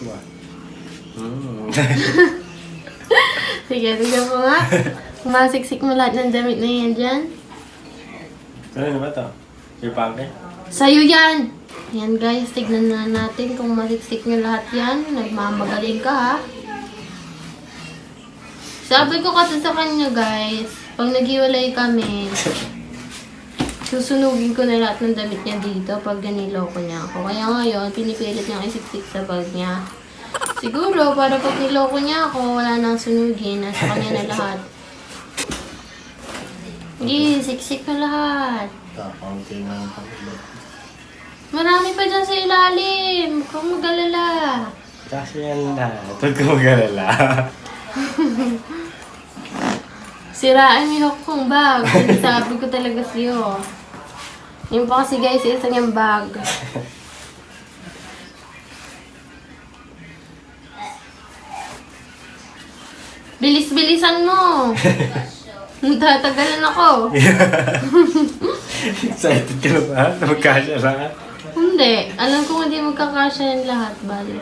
ba? Sige, tignan mo nga. Masiksik mo lahat ng damit na yan dyan. Ano ba to? Yung pake? Sa'yo yan! Yan guys, tignan na natin kung masiksik nyo lahat yan. Nagmamagaling ka ha. Sabi ko kasi sa kanya guys, pag naghiwalay kami, susunugin ko na lahat ng damit niya dito pag ganiloko niya ako. Kaya ngayon, pinipilit niyang isiksik sa bag niya. Siguro, para pag niloko niya ako, wala nang sunugin. Nasa kanya na lahat. Sige, siksik na lahat. Kaunti na ang pangilog. Marami pa dyan sa ilalim. Huwag kang mag-alala. Kasi yan na. Huwag ka mag-alala. Siraan mo yung kong bag. Sabi ko talaga sa'yo. Yung pa kasi guys, isa niyang bag. Bilis-bilisan mo. Tatagalan ako. Excited ka na ba? Na magkasya lahat? Hindi. Alam ko hindi magkakasya yung lahat, bali.